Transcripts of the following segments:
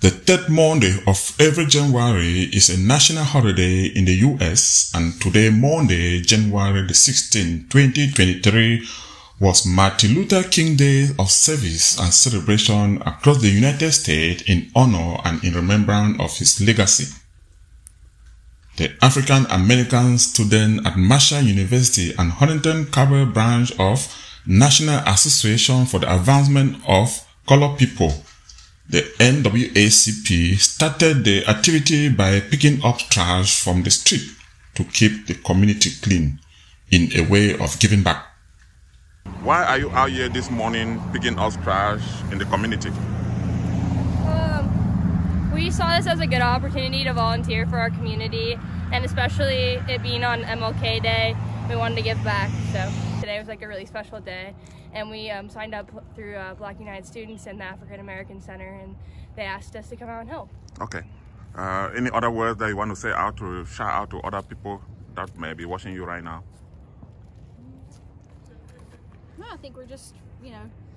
The third Monday of every January is a national holiday in the US, and today, Monday, January the 16th, 2023, was Martin Luther King Day of service and celebration across the United States in honor and in remembrance of his legacy. The African American student at Marshall University and Huntington Cabell branch of National Association for the Advancement of Colored People, the NAACP, started the activity by picking up trash from the street to keep the community clean in a way of giving back. Why are you out here this morning picking up trash in the community? We saw this as a good opportunity to volunteer for our community, and especially it being on MLK Day, we wanted to give back. So today was like a really special day, and we signed up through Black United Students and the African American Center, and they asked us to come out and help. Okay. Any other words that you want to say out to shout out to other people that may be watching you right now? No, I think we're just,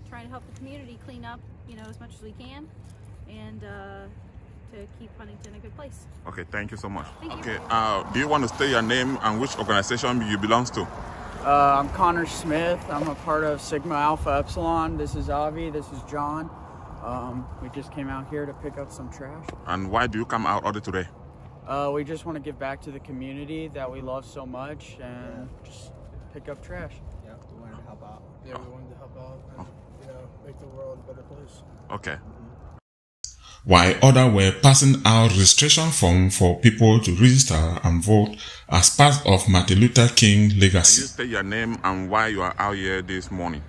trying to help the community clean up, as much as we can, and to keep Huntington a good place. Okay, thank you so much. Thank you. Do you want to state your name and which organization you belong to? I'm Connor Smith. I'm a part of Sigma Alpha Epsilon. This is Avi. This is John. We just came out here to pick up some trash. And why do you come out early today? We just want to give back to the community that we love so much and just pick up trash. Yeah, we wanted to help out. Yeah, we wanted to help out and, make the world a better place. Okay. While others were passing out registration forms for people to register and vote as part of Martin Luther King legacy. Can you state your name and why you are out here this morning?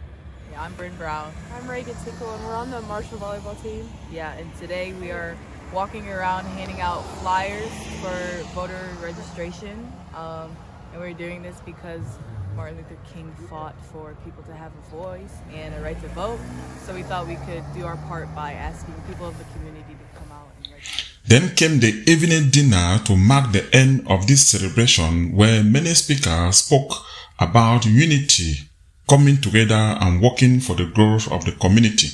Yeah, I'm Bryn Brown. I'm Reagan Tickle, and we're on the Marshall volleyball team. Yeah, and today we are walking around handing out flyers for voter registration. And we're doing this because Martin Luther King fought for people to have a voice and a right to vote. So we thought we could do our part by asking people of the community to come out and register. Then came the evening dinner to mark the end of this celebration, where many speakers spoke about unity, coming together and working for the growth of the community.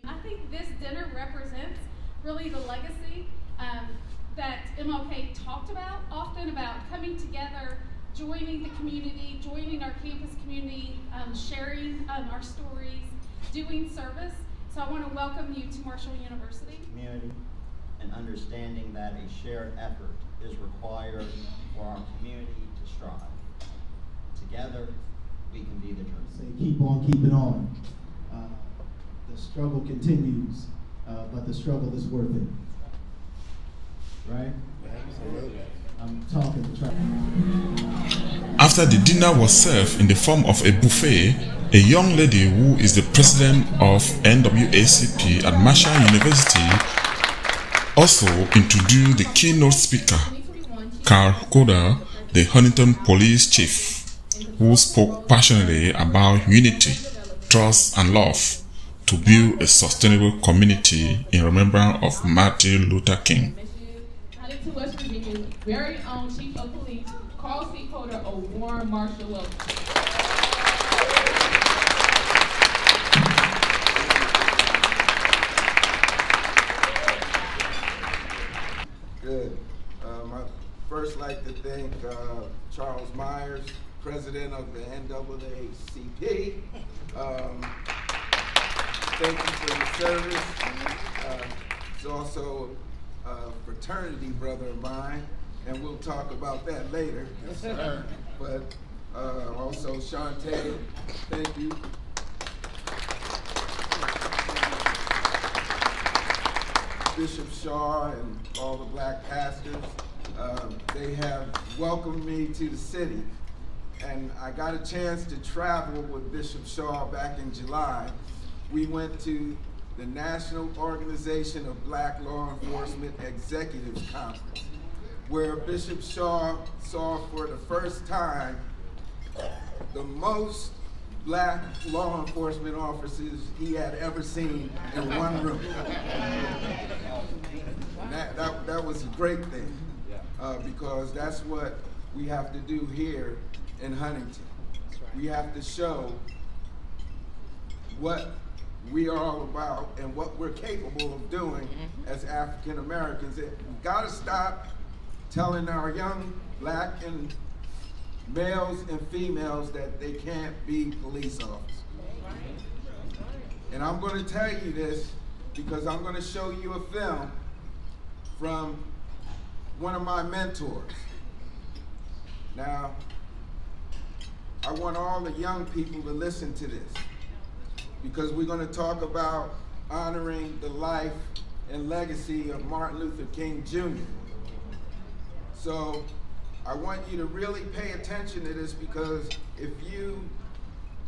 I think this dinner represents really the legacy that MLK talked about often, about coming together, joining the community, joining our campus community, sharing our stories, doing service. So I want to welcome you to Marshall University. Community and understanding that a shared effort is required for our community to strive. Together, we can be the truth. Say, keep on keeping on. The struggle continues, but the struggle is worth it. Right? Absolutely. I'm talking to try. After the dinner was served in the form of a buffet, a young lady who is the president of NAACP at Marshall University also introduced the keynote speaker, Carl Koda, the Huntington police chief, who spoke passionately about unity, trust, and love to build a sustainable community in remembrance of Martin Luther King. To West Virginia's very own Chief of Police, Carl C. Koda, a warm Marshall welcome. Good. I'd first like to thank Charles Myers, president of the NAACP. Thank you for your service. It's also a fraternity brother of mine, and we'll talk about that later. Yes, sir. But also Shantae, thank you. Bishop Shaw and all the black pastors, they have welcomed me to the city. And I got a chance to travel with Bishop Shaw back in July. We went to the National Organization of Black Law Enforcement Executives Conference, where Bishop Shaw saw for the first time the most black law enforcement officers he had ever seen in one room. That was a great thing, because that's what we have to do here in Huntington. We have to show what we are all about and what we're capable of doing as African Americans. We gotta stop telling our young black and males and females that they can't be police officers. And I'm gonna tell you this because I'm gonna show you a film from one of my mentors. Now, I want all the young people to listen to this because we're going to talk about honoring the life and legacy of Martin Luther King Jr. So I want you to really pay attention to this because if you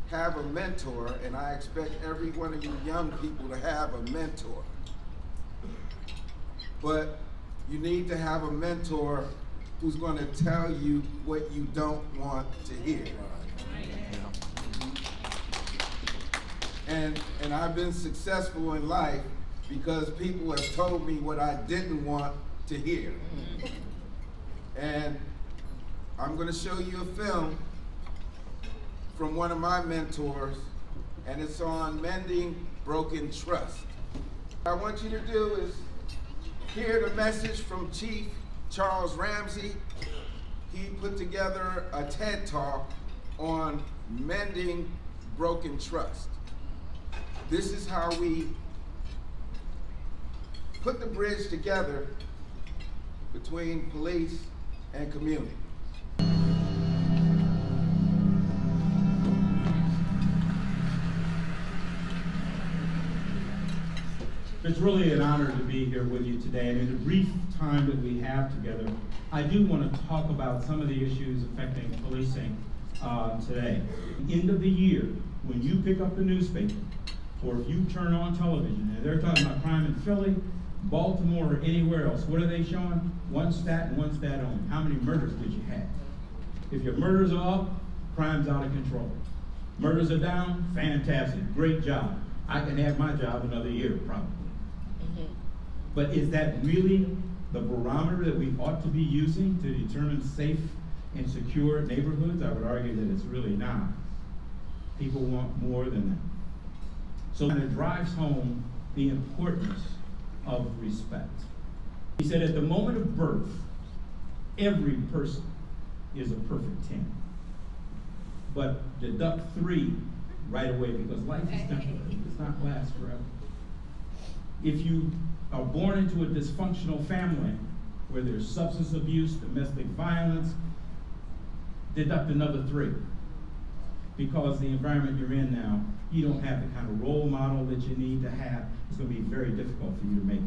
have a mentor, and I expect every one of you young people to have a mentor, but you need to have a mentor who's going to tell you what you don't want to hear. And I've been successful in life because people have told me what I didn't want to hear. And I'm going to show you a film from one of my mentors, and it's on mending broken trust. What I want you to do is hear the message from Chief Charles Ramsey. He put together a TED Talk on mending broken trust. This is how we put the bridge together between police and community. It's really an honor to be here with you today, and in the brief time that we have together, I do want to talk about some of the issues affecting policing today. End of the year, when you pick up the newspaper, or if you turn on television, and they're talking about crime in Philly, Baltimore, or anywhere else, what are they showing? One stat and one stat only. How many murders did you have? If your murders are up, crime's out of control. Murders are down, fantastic, great job. I can have my job another year, probably. But is that really the barometer that we ought to be using to determine safe and secure neighborhoods? I would argue that it's really not. People want more than that. So it drives home the importance of respect. He said at the moment of birth, every person is a perfect 10. But deduct 3 right away because life is temporary. It does not last forever. If you are born into a dysfunctional family where there's substance abuse, domestic violence, deduct another 3. Because the environment you're in now, you don't have the kind of role model that you need to have. It's going to be very difficult for you to make it.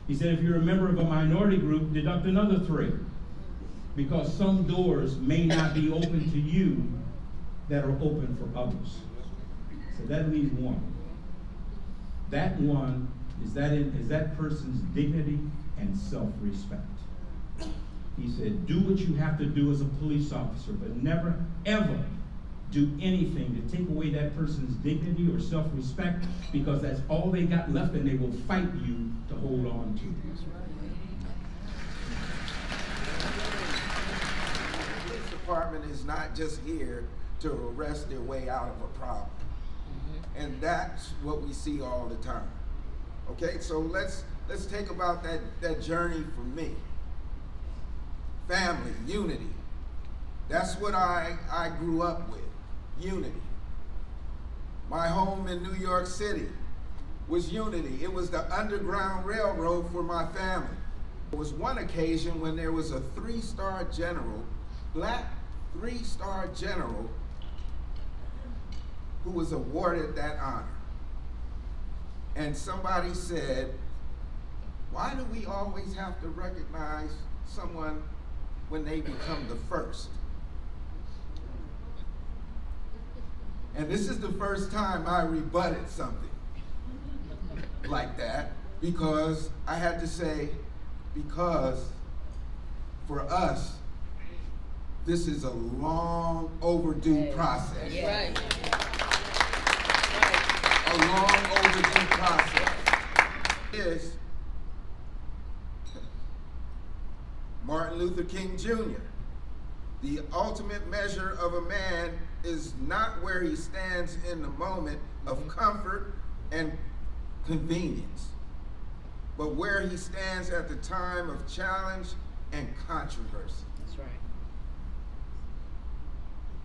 He said if you're a member of a minority group, deduct another 3. Because some doors may not be open to you that are open for others. So that leaves 1. That 1 is that person's dignity and self-respect. He said, do what you have to do as a police officer, but never, ever do anything to take away that person's dignity or self-respect because that's all they got left and they will fight you to hold on to. The police department is not just here to arrest their way out of a problem. And that's what we see all the time. Okay, so let's take about that journey for me. Family, unity. That's what I grew up with, unity. My home in New York City was unity. It was the Underground Railroad for my family. There was one occasion when there was a 3-star general, black 3-star general, who was awarded that honor. And somebody said, why do we always have to recognize someone when they become the first? And this is the first time I rebutted something like that because I had to say, because for us, this is a long overdue process. Right. A long overdue process. Is Martin Luther King Jr. The ultimate measure of a man is not where he stands in the moment, of comfort and convenience, but where he stands at the time of challenge and controversy. That's right.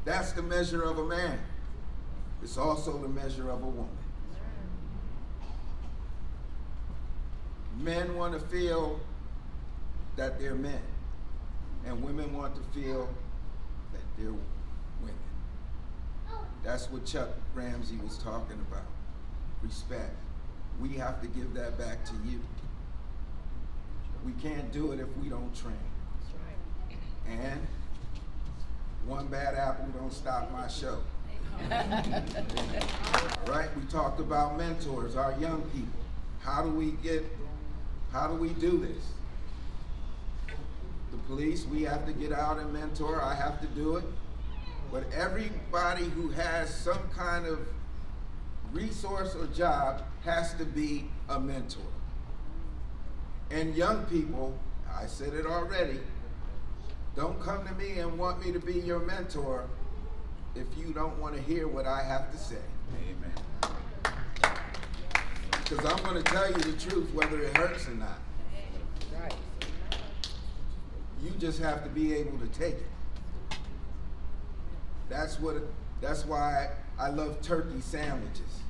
That's the measure of a man. It's also the measure of a woman. Men want to feel that they're men, and women want to feel that they're women. That's what Chuck Ramsey was talking about. Respect. We have to give that back to you. We can't do it if we don't train. And one bad apple don't stop my show. Right? We talked about mentors, our young people. How do we do this? The police, we have to get out and mentor. I have to do it. But everybody who has some kind of resource or job has to be a mentor. And young people, I said it already, don't come to me and want me to be your mentor if you don't want to hear what I have to say. Amen. Because I'm going to tell you the truth whether it hurts or not. Right. You just have to be able to take it. That's why I love turkey sandwiches.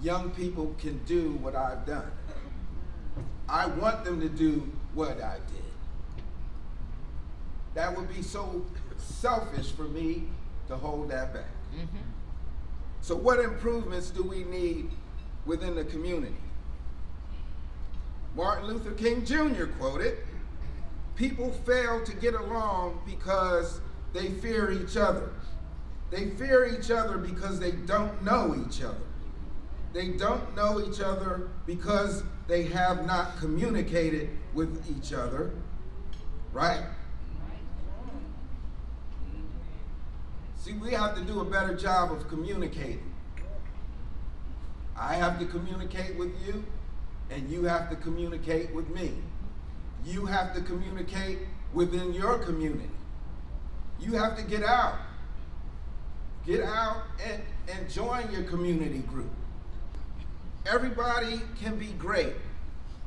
Young people can do what I've done. I want them to do what I did. That would be so selfish for me to hold that back. So what improvements do we need within the community? Martin Luther King Jr. quoted, "People fail to get along because they fear each other. They fear each other because they don't know each other. They don't know each other because they have not communicated with each other." Right? See, we have to do a better job of communicating. I have to communicate with you, and you have to communicate with me. You have to communicate within your community. You have to get out. Get out and join your community group. Everybody can be great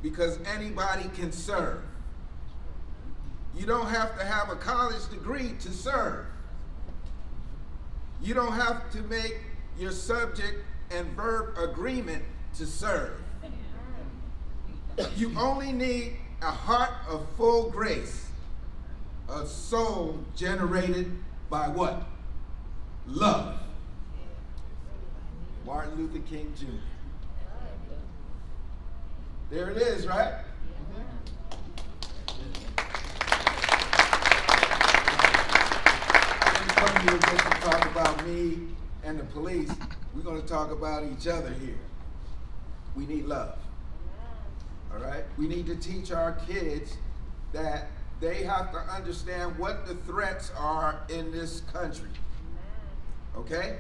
because anybody can serve. You don't have to have a college degree to serve. You don't have to make your subject and verb agreement to serve. You only need a heart of full grace, a soul generated by what? Love. Martin Luther King Jr. There it is, right? I didn't come here just to talk about me and the police. We're going to talk about each other here. We need love. All right? We need to teach our kids that they have to understand what the threats are in this country. Okay?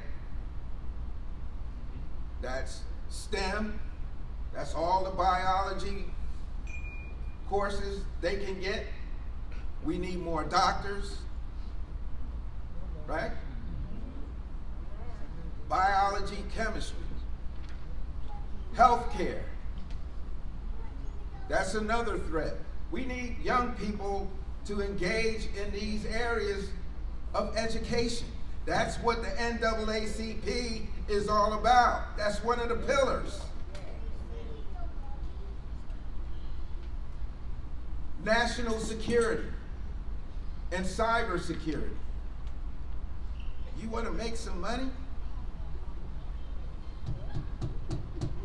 That's STEM. That's all the biology courses they can get. We need more doctors, right? Biology, chemistry, healthcare. That's another threat. We need young people to engage in these areas of education. That's what the NAACP is all about. That's one of the pillars. National security and cyber security. You want to make some money?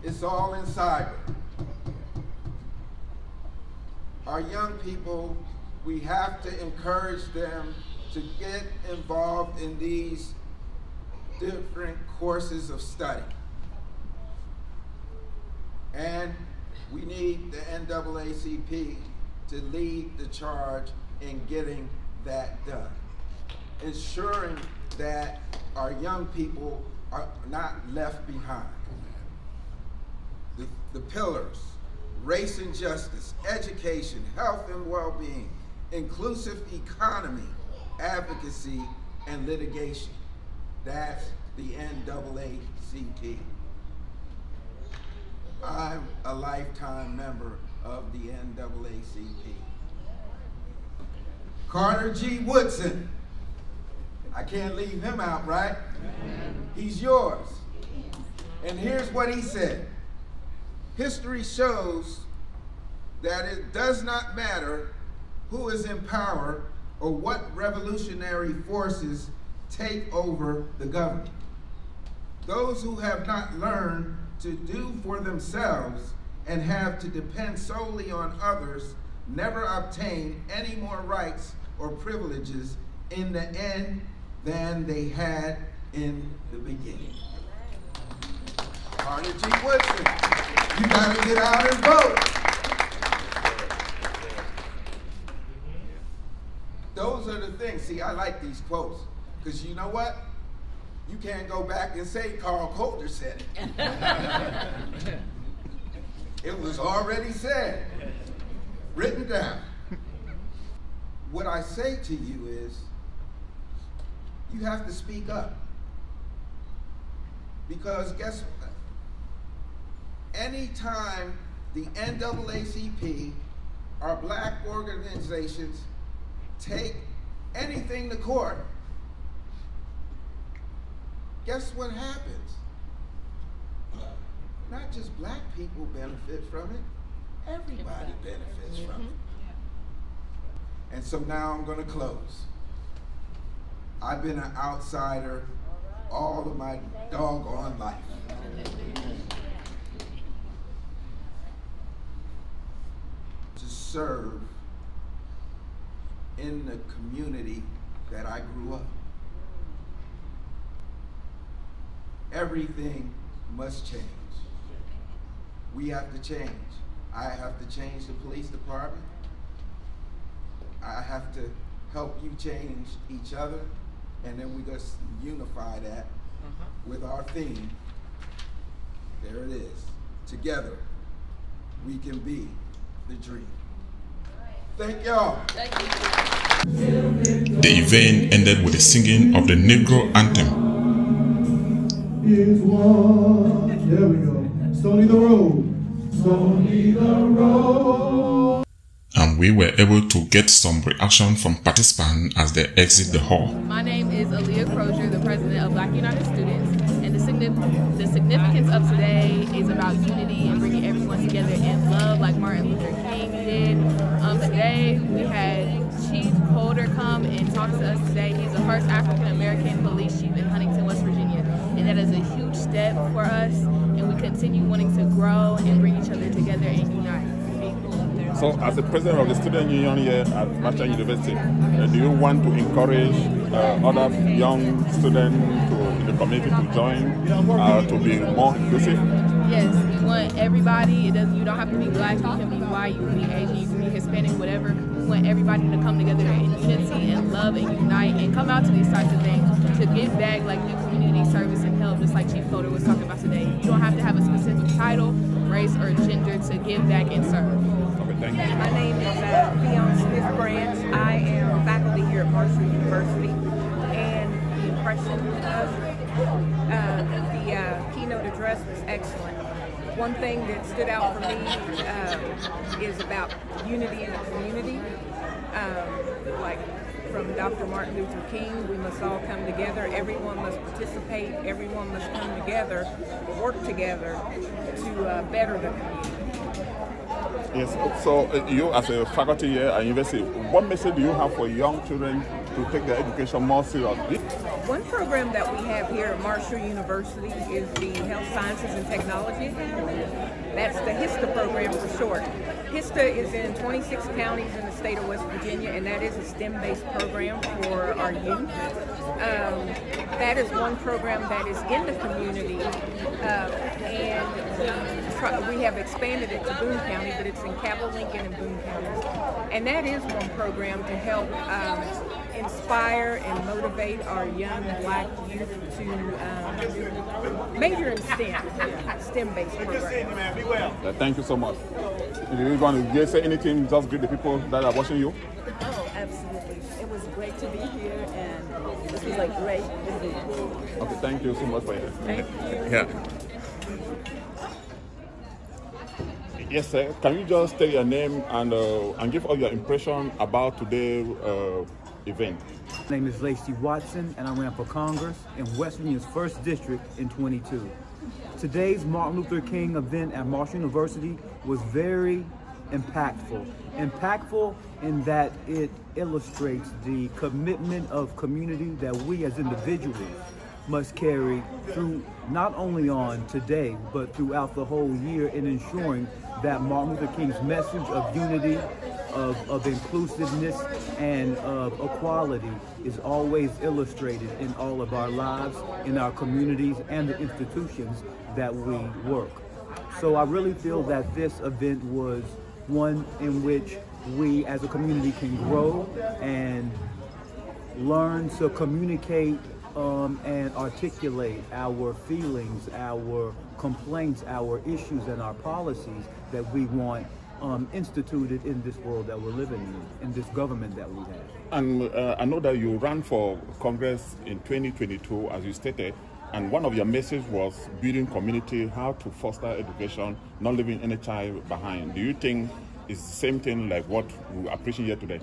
It's all in cyber. Our young people, we have to encourage them to get involved in these different courses of study. And we need the NAACP to lead the charge in getting that done. Ensuring that our young people are not left behind. The pillars: race and justice, education, health and well-being, inclusive economy, advocacy, and litigation. That's the NAACP. I'm a lifetime member of the NAACP. Carter G. Woodson. I can't leave him out, right? He's yours. And here's what he said. History shows that it does not matter who is in power or what revolutionary forces take over the government. Those who have not learned to do for themselves and have to depend solely on others never obtain any more rights or privileges in the end than they had in the beginning. Carter G. Woodson, you gotta get out and vote. Those are the things. See, I like these quotes, because you know what? You can't go back and say Carl Coulter said it. It was already said, written down. What I say to you is, you have to speak up. Because guess what? Anytime the NAACP or black organizations take anything to court, guess what happens? Not just black people benefit from it, everybody benefits from it. And so now I'm going to close. I've been an outsider all of my doggone life. To serve in the community that I grew up. Everything must change. We have to change. I have to change the police department. I have to help you change each other, and then we just unify that with our theme. There it is. Together, we can be the dream. Thank y'all. Thank you. The event ended with the singing of the Negro anthem. Is one. There we go. Stony the road. Stony the road. And we were able to get some reaction from participants as they exit the hall. My name is Aaliyah Crozier, the president of Black United Students, and the significance of today is about unity and bringing everyone together in love like Martin Luther King did. Today we had Chief Holder come and talk to us today. He's the first African-American police chief in Huntington, West Virginia, and that is a huge step for us, and we continue wanting to grow and bring each other together and unite. So, as the president of the student union here at Marshall University, do you want to encourage other young students in the community to join, to be more inclusive? Yes, we want everybody. You don't have to be black, you can be white, you can be Asian, you can be Hispanic, whatever. We want everybody to come together in unity and love and unite and come out to these types of things to give back, like do community service and help, just like Chief Holder was talking about today. You don't have to have a specific title, race, or gender to give back and serve. Thank you. My name is Fionn Smith Branch. I am faculty here at Marshall University, and the impression of the keynote address was excellent. One thing that stood out for me is about unity in the community. Like from Dr. Martin Luther King, we must all come together. Everyone must participate. Everyone must come together, work together to better the community. Yes, so you as a faculty here at university, what message do you have for young children to take their education more seriously? One program that we have here at Marshall University is the Health Sciences and Technology. That's the HISTA program for short. HISTA is in 26 counties in the state of West Virginia, and that is a STEM-based program for our youth. That is one program that is in the community, and we have expanded it to Boone County, but it's in Cabell, Lincoln, and Boone counties. And that is one program to help inspire and motivate our young black youth to major in STEM, STEM-based program. Thank you so much. If you want to say anything, just greet the people that are watching you. Oh, absolutely. It was great to be here, and this was a great event. Okay, thank you so much for it. Thank you. Yeah. Yes, sir. Can you just tell your name and give all your impression about today's event? My name is Lacey Watson, and I ran for Congress in West Virginia's 1st District in 22. Today's Martin Luther King event at Marshall University was very impactful. Impactful in that it illustrates the commitment of community that we as individuals must carry through, not only on today, but throughout the whole year, in ensuring that Martin Luther King's message of unity, of inclusiveness, and of equality is always illustrated in all of our lives, in our communities, and the institutions that we work. So I really feel that this event was one in which we as a community can grow and learn to communicate and articulate our feelings, our complaints, our issues, and our policies that we want instituted in this world that we're living in this government that we have. And I know that you ran for Congress in 2022, as you stated, and one of your messages was building community, how to foster education, not leaving any child behind. Do you think it's the same thing like what we are preaching here today?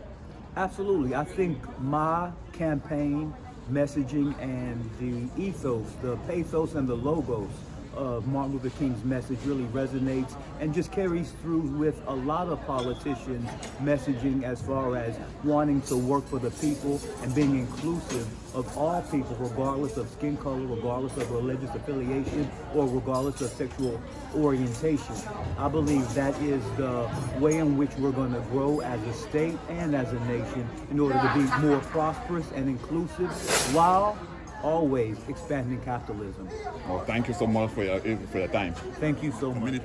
Absolutely. I think my campaign messaging and the ethos, the pathos and the logos of Martin Luther King's message really resonates and just carries through with a lot of politicians' messaging as far as wanting to work for the people and being inclusive of all people, regardless of skin color, regardless of religious affiliation, or regardless of sexual orientation. I believe that is the way in which we're going to grow as a state and as a nation in order to be more prosperous and inclusive while always expanding capitalism. Well, thank you so much for your time. Thank you so much.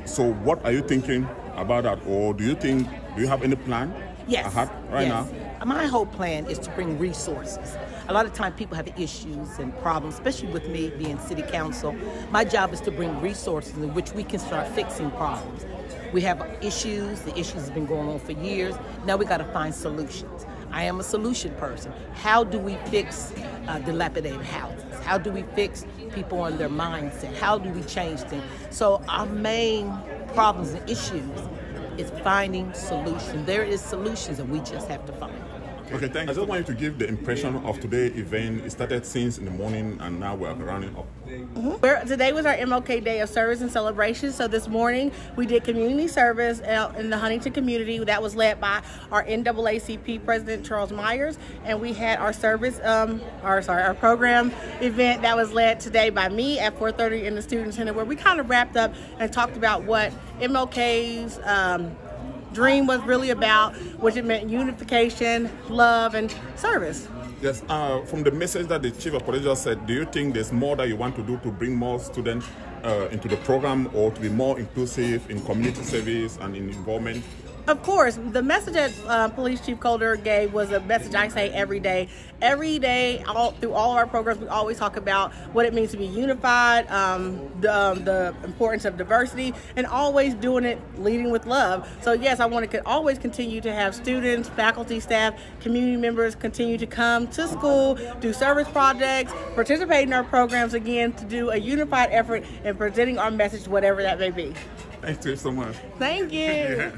So what are you thinking about that? Or do you have any plan now? My whole plan is to bring resources. A lot of times people have issues and problems, especially with me being city council. My job is to bring resources in which we can start fixing problems. We have issues, the issues have been going on for years. Now we got to find solutions. I am a solution person. How do we fix dilapidated houses? How do we fix people on their mindset? How do we change things? So our main problems and issues is finding solutions. There is solutions and we just have to find them. Okay, thank you. I just want you to give the impression of today's event. It started since in the morning and now we're rounding up. Today was our MLK Day of Service and Celebration. So this morning we did community service in the Huntington community. That was led by our NAACP President Charles Myers, and we had our our program event that was led today by me at 4:30 in the Student Center, where we kind of wrapped up and talked about what MLK's dream was really about, which it meant unification, love, and service. Yes, from the message that the Chief of Police just said, do you think there's more that you want to do to bring more students into the program or to be more inclusive in community service and in involvement? Of course, the message that Police Chief Calder gave was a message I say every day. Every day, through all of our programs, we always talk about what it means to be unified, the importance of diversity, and always doing it leading with love. So yes, I want to always continue to have students, faculty, staff, community members continue to come to school, do service projects, participate in our programs again, to do a unified effort in presenting our message, whatever that may be. Thank you so much. Thank you.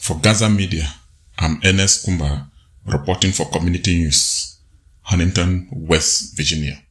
For Gaza Media, I'm Ernest Kumba, reporting for Community News, Huntington, West Virginia.